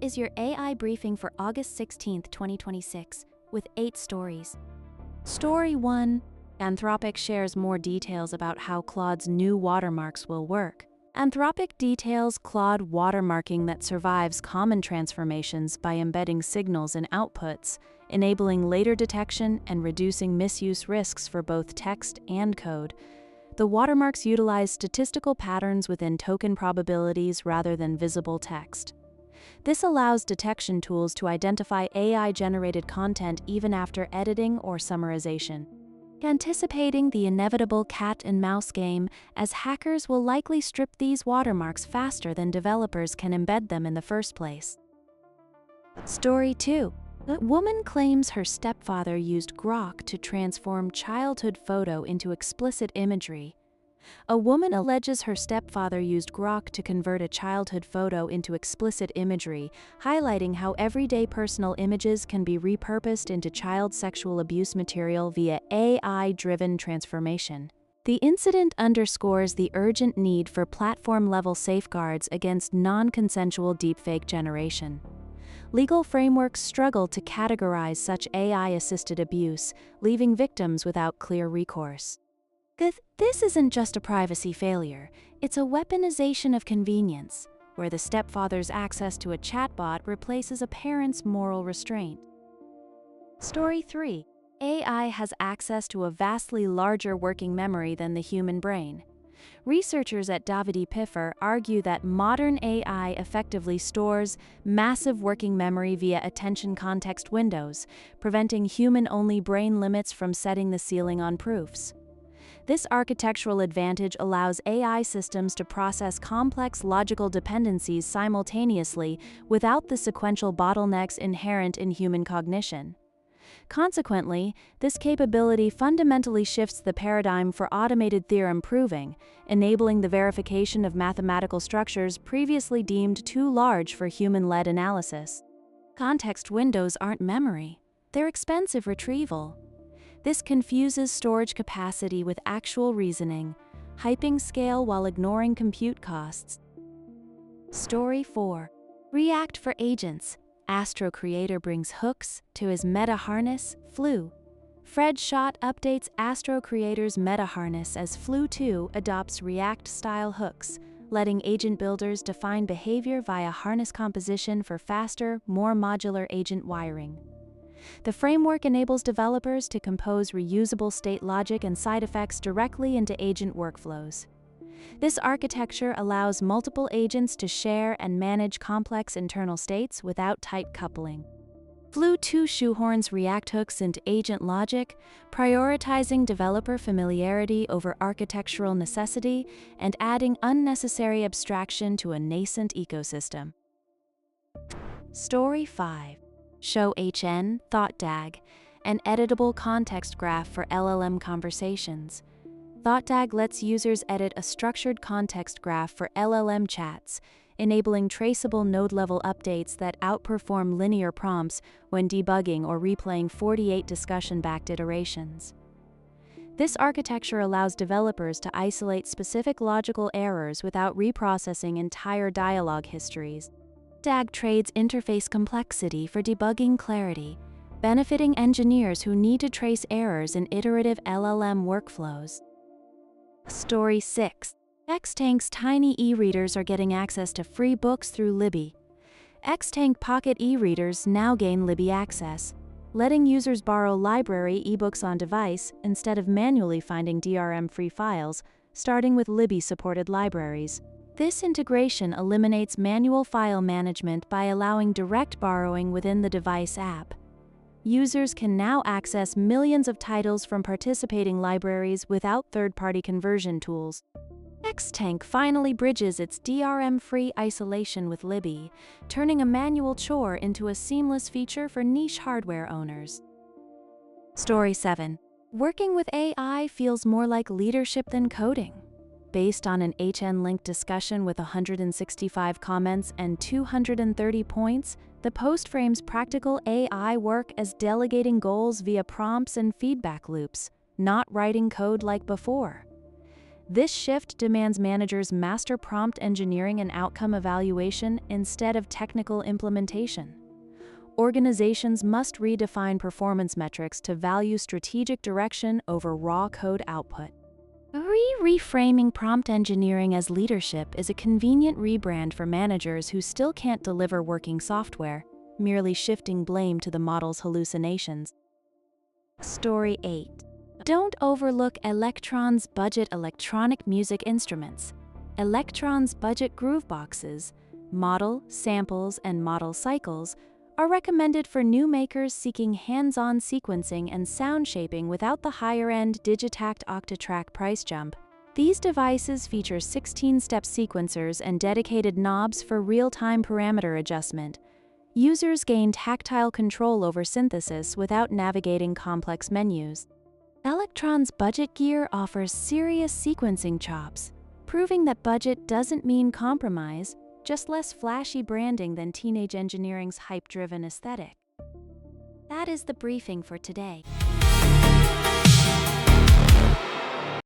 is your AI briefing for August 16, 2026, with 8 stories. Story 1. Anthropic shares more details about how Claude's new watermarks will work. Anthropic details Claude watermarking that survives common transformations by embedding signals in outputs, enabling later detection and reducing misuse risks for both text and code. The watermarks utilize statistical patterns within token probabilities rather than visible text. This allows detection tools to identify AI-generated content even after editing or summarization. Anticipating the inevitable cat-and-mouse game, as hackers will likely strip these watermarks faster than developers can embed them in the first place. Story 2. A woman claims her stepfather used Grok to transform childhood photo into explicit imagery. A woman alleges her stepfather used Grok to convert a childhood photo into explicit imagery, highlighting how everyday personal images can be repurposed into child sexual abuse material via AI-driven transformation. The incident underscores the urgent need for platform-level safeguards against non-consensual deepfake generation. Legal frameworks struggle to categorize such AI-assisted abuse, leaving victims without clear recourse. This isn't just a privacy failure, it's a weaponization of convenience, where the stepfather's access to a chatbot replaces a parent's moral restraint. Story 3. AI has access to a vastly larger working memory than the human brain. Researchers at Davide Piffer argue that modern AI effectively stores massive working memory via attention context windows, preventing human-only brain limits from setting the ceiling on proofs. This architectural advantage allows AI systems to process complex logical dependencies simultaneously without the sequential bottlenecks inherent in human cognition. Consequently, this capability fundamentally shifts the paradigm for automated theorem proving, enabling the verification of mathematical structures previously deemed too large for human-led analysis. Context windows aren't memory, they're expensive retrieval. This confuses storage capacity with actual reasoning, hyping scale while ignoring compute costs. Story 4. React for agents. Astro creator brings hooks to his meta harness, Flu. Fred Schott updates Astro creator's meta harness as Flu 2 adopts React-style hooks, letting agent builders define behavior via harness composition for faster, more modular agent wiring. The framework enables developers to compose reusable state logic and side effects directly into agent workflows. This architecture allows multiple agents to share and manage complex internal states without tight coupling. Flu 2 shoehorns React hooks into agent logic, prioritizing developer familiarity over architectural necessity and adding unnecessary abstraction to a nascent ecosystem. Story 5. Show HN ThoughtDAG, an editable context graph for LLM conversations. ThoughtDAG lets users edit a structured context graph for LLM chats, enabling traceable node-level updates that outperform linear prompts when debugging or replaying 48 discussion-backed iterations. This architecture allows developers to isolate specific logical errors without reprocessing entire dialogue histories. DAG trades interface complexity for debugging clarity, benefiting engineers who need to trace errors in iterative LLM workflows. Story 6. Xtank's tiny e-readers are getting access to free books through Libby. Xtank Pocket e-readers now gain Libby access, letting users borrow library ebooks on device instead of manually finding DRM-free files, starting with Libby-supported libraries. This integration eliminates manual file management by allowing direct borrowing within the device app. Users can now access millions of titles from participating libraries without third-party conversion tools. Xtank finally bridges its DRM-free isolation with Libby, turning a manual chore into a seamless feature for niche hardware owners. Story 7. Working with AI feels more like leadership than coding. Based on an HN-linked discussion with 165 comments and 230 points, the post frames practical AI work as delegating goals via prompts and feedback loops, not writing code like before. This shift demands managers master prompt engineering and outcome evaluation instead of technical implementation. Organizations must redefine performance metrics to value strategic direction over raw code output. Reframing prompt engineering as leadership is a convenient rebrand for managers who still can't deliver working software, merely shifting blame to the model's hallucinations. Story 8. Don't overlook Elektron's budget electronic music instruments. Elektron's budget grooveboxes, model, samples, and model cycles are recommended for new makers seeking hands-on sequencing and sound shaping without the higher-end Digitact Octatrack price jump. These devices feature 16-step sequencers and dedicated knobs for real-time parameter adjustment. Users gain tactile control over synthesis without navigating complex menus. Elektron's budget gear offers serious sequencing chops, proving that budget doesn't mean compromise, just less flashy branding than teenage engineering's hype-driven aesthetic. That is the briefing for today.